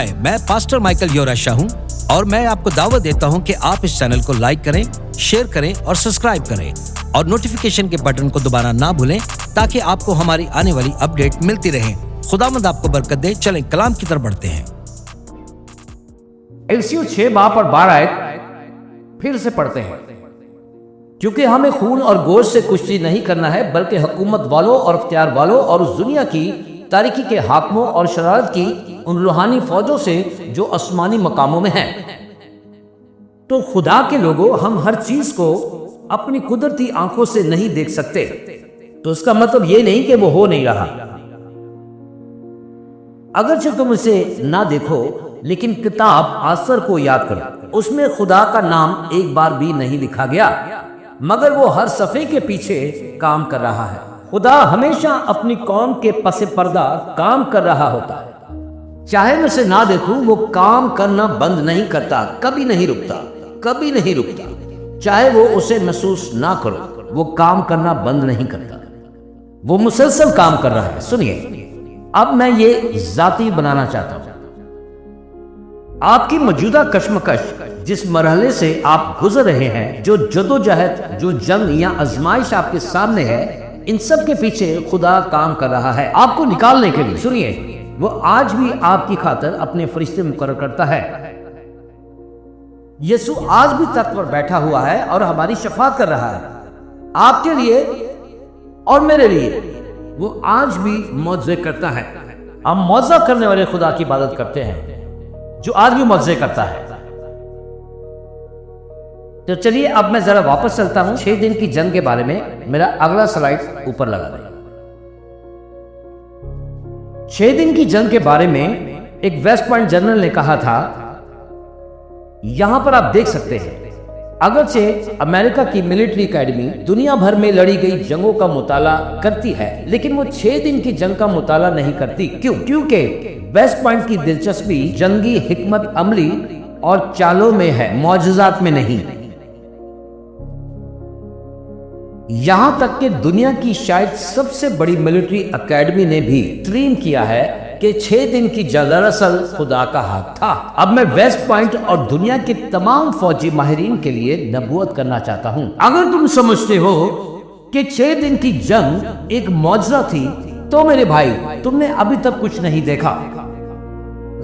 हाय, मैं pastor Michael योराशा हूँ और मैं आपको दावत देता हूँ कि आप इस चैनल को लाइक करें, शेयर करें और सब्सक्राइब करें और नोटिफिकेशन के बटन को दोबारा ना भूलें ताकि आपको हमारी आने वाली अपडेट मिलती रहे। खुदावंद आपको बरकत दे। चलें कलाम की तरफ बढ़ते हैं। एलसीओ 6 बाब और 12 आयत फिर से पढ़ते हैं। क्योंकि हमें खून और गोश्त से कुश्ती नहीं करना है, बल्कि हुकूमत वालों और इख्तियार वालों और उस दुनिया की तारीकी के हाकिमों और शरारत की उन रूहानी फौजों से जो आसमानी मकामों में हैं। तो खुदा के लोगों, हम हर चीज को अपनी कुदरती आंखों से नहीं देख सकते। तो इसका मतलब ये नहीं कि वो हो नहीं रहा। अगरचे तुम इसे ना देखो, लेकिन किताब आसर को याद करो, उसमें खुदा का नाम एक बार भी नहीं लिखा गया, मगर वो हर सफ़े के पीछे काम कर रहा है। खुदा हमेशा अपनी कौम के पसे पर्दा काम कर रहा होता है। चाहे मैं उसे ना देखूं, वो काम करना बंद नहीं करता, कभी नहीं रुकता, कभी नहीं रुकता। चाहे वो उसे महसूस ना करो, वो काम करना बंद नहीं करता, वो मुसलसल काम कर रहा है। सुनिए, अब मैं ये जाती बनाना चाहता हूं। आपकी मौजूदा कश्मकश, जिस मरहले से आप गुजर रहे हैं, जो जदोजहद, जो जंग या आजमाइश आपके सामने है, इन सब के पीछे खुदा काम कर रहा है आपको निकालने के लिए। सुनिए, वो आज भी आपकी खातिर अपने फरिश्ते मुकर्रर करता है। यीशु आज भी तख्त पर बैठा हुआ है और हमारी शफाअत कर रहा है, आपके लिए और मेरे लिए। वो आज भी मौजज़े करता है। हम मौजज़ा करने वाले खुदा की इबादत करते हैं, जो आज भी मौजज़े करता है। तो चलिए अब मैं जरा वापस चलता हूं 6 दिन की जंग के बारे में। मेरा अगला स्लाइड ऊपर लगा दें। 6 दिन की जंग के बारे में एक वेस्ट पॉइंट जनरल ने कहा था, यहां पर आप देख सकते हैं, अगरचे अमेरिका की मिलिट्री एकेडमी दुनिया भर में लड़ी गई जंगों का मुताला करती है, लेकिन वो 6 दिन की जंग का मुताला नहीं करती। क्यों? क्योंकि वेस्ट पॉइंट की दिलचस्पी जंगी हिकमत अमली और चालों में है, मौजज़ात में नहीं। यहां तक कि दुनिया की शायद सबसे बड़ी मिलिट्री एकेडमी ने भी तस्लीम किया है कि 6 दिन की जंग दरअसल खुदा का हाथ था। अब मैं वेस्ट पॉइंट और दुनिया के तमाम फौजी माहिरीन के लिए नबूवत करना चाहता हूं। अगर तुम समझते हो कि 6 दिन की जंग एक मौजज़ा थी, तो मेरे भाई, तुमने अभी तक कुछ नहीं देखा।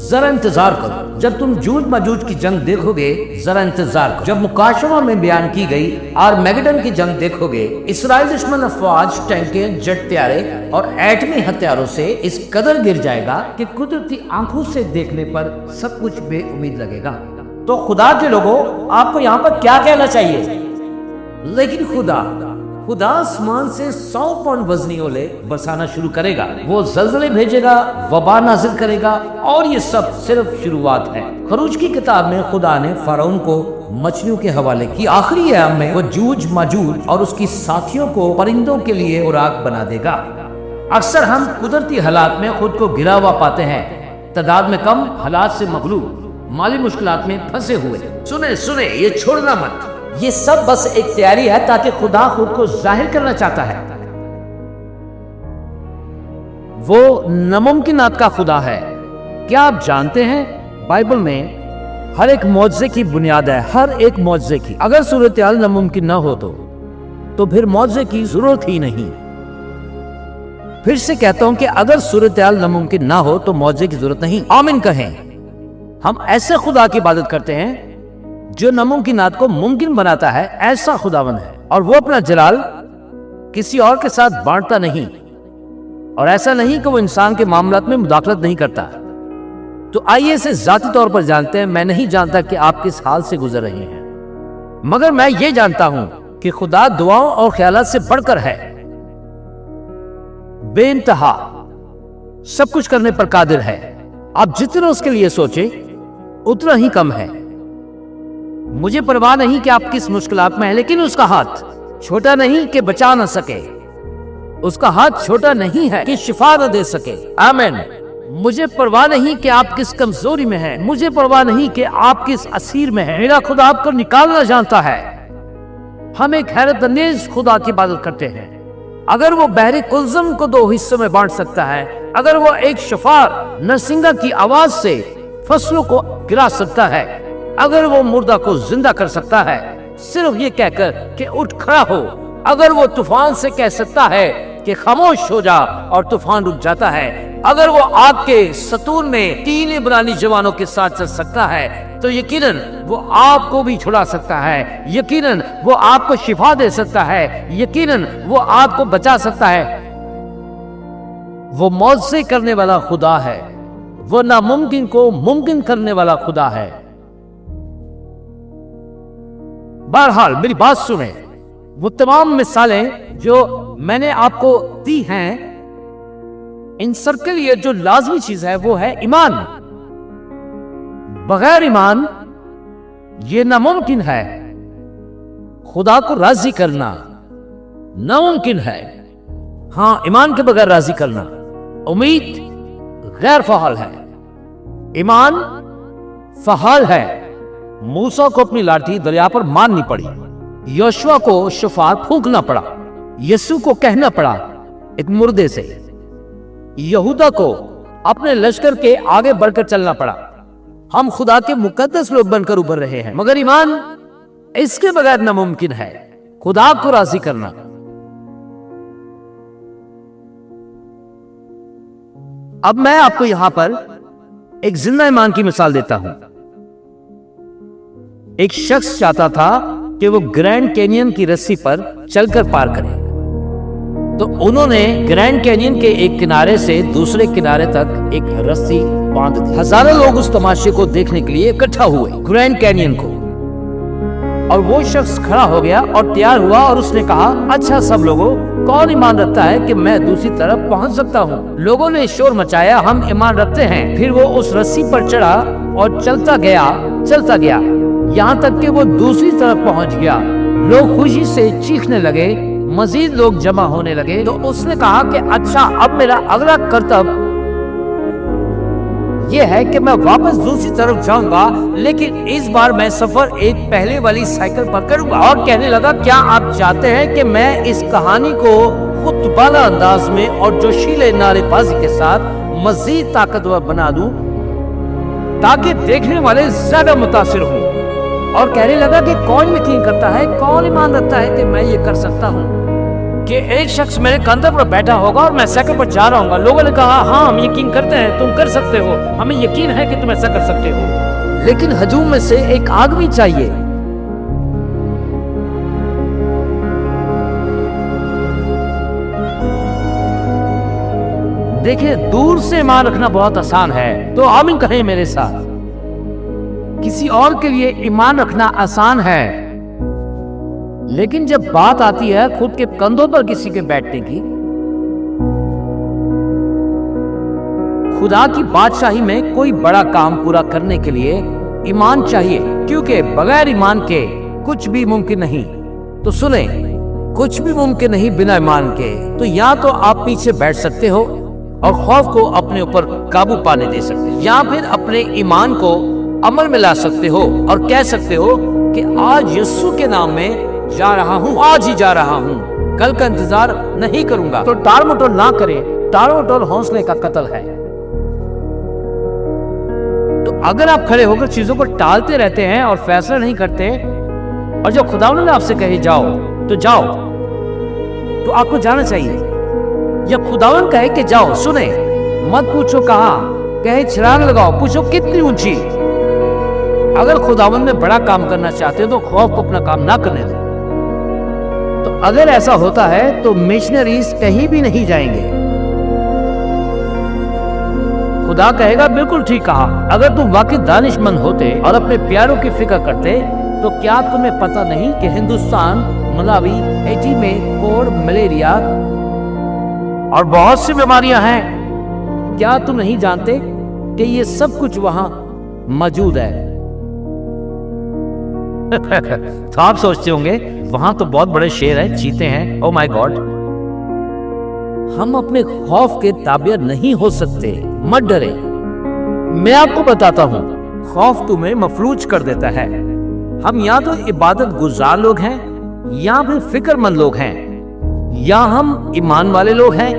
जरा इंतजार करो, जब तुम जूज मजूज की जंग देखोगे, जरा इंतजार करो। जब मुकाशमा में बयान की गई आर्मेगेडन की जंग देखोगे, इसराइल दुश्मन अफवाज, टैंकें, जेट त्यारे और एटमी हथियारों से इस कदर गिर जाएगा कि कुदरती आंखों से देखने पर सब कुछ बेउम्मीद लगेगा। तो खुदा के लोगों, आपको यहाँ पर क्या कहना चाहिए? लेकिन खुदा आसमान से 100 पौंड वजनी ओले बरसाना शुरू करेगा। वो ज़लज़ले भेजेगा, वबा नाज़िल करेगा, और ये सब सिर्फ शुरुआत है। खरूज की किताब में खुदा ने फ़ारौन को मछलियों के हवाले की। आखिरी अयाम में वो जूज माजूज और उसकी साथियों को परिंदों के लिए खुराक बना देगा। अक्सर हम कुदरती हालात में खुद को गिरा हुआ पाते हैं, तादाद में कम, हालात से मगलूब, माली मुश्किलात में फंसे हुए। सुने, ये छोड़ना मत। ये सब बस एक तैयारी है ताकि खुदा खुद को जाहिर करना चाहता है। वो नामुमकिनात का खुदा है। क्या आप जानते हैं, बाइबल में हर एक मौजज़े की बुनियाद है, हर एक मौजज़े की। अगर सूरत-ए-हाल नामुमकिन ना हो तो फिर मौजज़े की जरूरत ही नहीं। फिर से कहता हूं कि अगर सूरत-ए-हाल नामुमकिन ना हो तो मौजज़े की जरूरत नहीं। आमीन कहें। हम ऐसे खुदा की इबादत करते हैं जो नामुमकिनात को मुमकिन बनाता है। ऐसा खुदावन है, और वो अपना जलाल किसी और के साथ बांटता नहीं, और ऐसा नहीं कि वो इंसान के मामलात में मुदाखलत नहीं करता। तो आइए इसे जाती तौर पर जानते हैं। मैं नहीं जानता कि आप किस हाल से गुजर रहे हैं, मगर मैं ये जानता हूं कि खुदा दुआओं और ख्यालात से बढ़कर है, बेइंतहा सब कुछ करने पर कादिर है। आप जितना उसके लिए सोचे उतना ही कम है। मुझे परवाह नहीं कि आप किस मुश्किलात में हैं, लेकिन उसका हाथ छोटा नहीं कि बचा न सके, उसका हाथ छोटा नहीं है कि शिफा न दे सके। आमीन। मुझे परवाह नहीं कि आप किस कमजोरी में हैं, मुझे परवाह नहीं कि आप किस असीर में हैं। मेरा खुदा आपको निकालना जानता है। हम एक हैरत अंगेज खुदा की इबादत करते हैं। अगर वो बहरे कुलज़म को 2 हिस्सों में बांट सकता है, अगर वो एक शफार नरसिंगा की आवाज से फसलों को गिरा सकता है, अगर वो मुर्दा को जिंदा कर सकता है सिर्फ ये कहकर कि उठ खड़ा हो, अगर वो तूफान से कह सकता है कि खामोश हो जा और तूफान रुक जाता है, अगर वो आग के सतून में 3 इब्रानी जवानों के साथ चल सकता है तो यकीनन वो आपको भी छुड़ा सकता है, यकीनन वो आपको शिफा दे सकता है, यकीनन वो आपको बचा सकता है। वो मौजज़े करने वाला खुदा है, वो नामुमकिन को मुमकिन करने वाला खुदा है। बहरहाल मेरी बात सुने, वो तमाम मिसालें जो मैंने आपको दी हैं, इन सब के लिए जो लाजमी चीज है वो है ईमान। बगैर ईमान ये नामुमकिन है, खुदा को राजी करना नामुमकिन है। हाँ, ईमान के बगैर राजी करना उम्मीद गैर फहाल है, ईमान फहाल है। मूसा को अपनी लाठी दरिया पर मारनी पड़ी, योशुआ को शफार फूंकना पड़ा, यीशु को कहना पड़ा एक मुर्दे से, यहूदा को अपने लश्कर के आगे बढ़कर चलना पड़ा। हम खुदा के मुकद्दस लोग बनकर उभर रहे हैं, मगर ईमान इसके बगैर नामुमकिन है, खुदा को राजी करना। अब मैं आपको यहां पर एक जिंदा ईमान की मिसाल देता हूं। एक शख्स चाहता था कि वो ग्रैंड कैनियन की रस्सी पर चलकर पार करे, तो उन्होंने ग्रैंड कैनियन के एक किनारे से दूसरे किनारे तक एक रस्सी बांध दी। हजारों लोग उस तमाशे को देखने के लिए इकट्ठा हुए ग्रैंड कैनियन को, और वो शख्स खड़ा हो गया और तैयार हुआ और उसने कहा, अच्छा सब लोगों, कौन ईमान रखता है कि मैं दूसरी तरफ पहुंच सकता हूं? लोगों ने शोर मचाया, हम ईमान रखते हैं। फिर वो उस रस्सी पर चढ़ा और चलता गया यहाँ तक कि वो दूसरी तरफ पहुंच गया। लोग खुशी से चीखने लगे, मजीद लोग जमा होने लगे। तो उसने कहा कि अच्छा, अब मेरा अगला कर्तव्य ये है कि मैं वापस दूसरी तरफ जाऊंगा, लेकिन इस बार मैं सफर एक पहले वाली साइकिल पर करूंगा। और कहने लगा, क्या आप चाहते हैं कि मैं इस कहानी को खुतबाना अंदाज में और जोशीले नारेबाजी के साथ मजीद ताकतवर बना दूं ताकि देखने वाले ज्यादा मुतासिर हों? और कहने लगा कि कौन यकीन करता है, कौन ईमान रखता है कि मैं ये कर सकता हूँ कि एक शख्स मेरे कंधे पर बैठा होगा और मैं साइकिल पर जा रहा हूँ। लोगों ने कहा, हाँ हम यकीन करते हैं, तुम कर सकते हो, हमें यकीन है कि तुम ऐसा कर सकते हो, लेकिन हजूम में से एक आदमी चाहिए। देखिए, दूर से ईमान रखना बहुत आसान है, तो आमीन कहें मेरे साथ। किसी और के लिए ईमान रखना आसान है, लेकिन जब बात आती है खुद के कंधों पर किसी के बैठने की, खुदा की बादशाही में कोई बड़ा काम पूरा करने के लिए ईमान चाहिए, क्योंकि बगैर ईमान के कुछ भी मुमकिन नहीं। तो सुने, कुछ भी मुमकिन नहीं बिना ईमान के। तो या तो आप पीछे बैठ सकते हो और खौफ को अपने ऊपर काबू पाने दे सकते हो, या फिर अपने ईमान को अमल में ला सकते हो और कह सकते हो कि आज यीशु के नाम में जा रहा हूं, आज ही जा रहा हूं, कल का इंतजार नहीं करूंगा। तो टाल मटोल ना करें, टाल मटोल हौसले का कत्ल है। तो अगर आप खड़े होकर चीजों को टालते रहते हैं और फैसला नहीं करते, और जब खुदावंद ने आपसे कहे जाओ तो जाओ, तो आपको जाना चाहिए। या खुदावंद कहे कि जाओ, सुने, मत पूछो कहां, कहे छलांग लगाओ, पूछो कितनी ऊंची। अगर खुदावंद में बड़ा काम करना चाहते हो तो खौफ को अपना काम ना करने दो। तो अगर ऐसा होता है तो मिशनरीज कहीं भी नहीं जाएंगे। खुदा कहेगा, बिल्कुल ठीक कहा, अगर तुम वाकई दानिशमंद होते और अपने प्यारों की फिक्र करते तो क्या तुम्हें पता नहीं कि हिंदुस्तान, मलावी, हैटी में कोड़, मलेरिया और बहुत सी बीमारियां हैं? क्या तुम नहीं जानते कि ये सब कुछ वहां मौजूद है? तो आप सोचते होंगे वहां तो बहुत बड़े शेर हैं, चीते हैं, ओ माय गॉड। हम अपने खौफ के ताबिया नहीं हो सकते। मत डरे, मैं आपको बताता हूं, खौफ तुम्हें मफलूज कर देता है। हम या तो इबादत गुजार लोग हैं, या फिर फिक्रमंद लोग हैं, या हम ईमान वाले लोग हैं,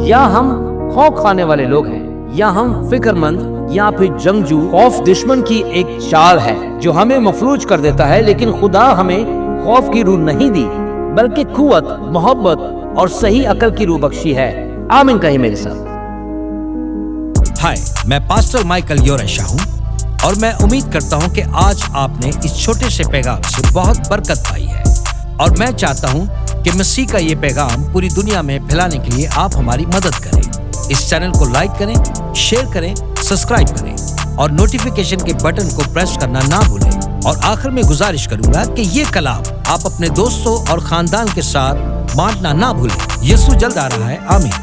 या हम खौफ खाने वाले लोग हैं, या हम फिक्रमंद یا پھر جنگجو خوف دشمن کی ایک چال ہے جو ہمیں مفلوج کر دیتا ہے، لیکن خدا ہمیں خوف کی روح نہیں دی بلکہ قوت، محبت اور صحیح عقل کی روح بخشی ہے۔ آمین کہیں میرے ساتھ۔ ہائے، میں پاسٹر مائیکل یورشا ہوں اور میں امید کرتا ہوں کہ آج آپ نے اس چھوٹے سے پیغام سے بہت برکت پائی ہے، اور میں چاہتا ہوں کہ مسیح کا یہ پیغام پوری دنیا میں پھیلانے کے لیے آپ ہماری مدد کریں۔ اس چینل کو لائک کریں، شیئر کریں، سبسکرائب کریں اور نوٹیفیکیشن کے بٹن کو پریس کرنا نہ بھولیں۔ اور آخر میں گزارش کروں گا کہ یہ کلام آپ اپنے دوستوں اور خاندان کے ساتھ بانٹنا نہ بھولیں۔ یسوع جلد آ رہا ہے۔ آمین۔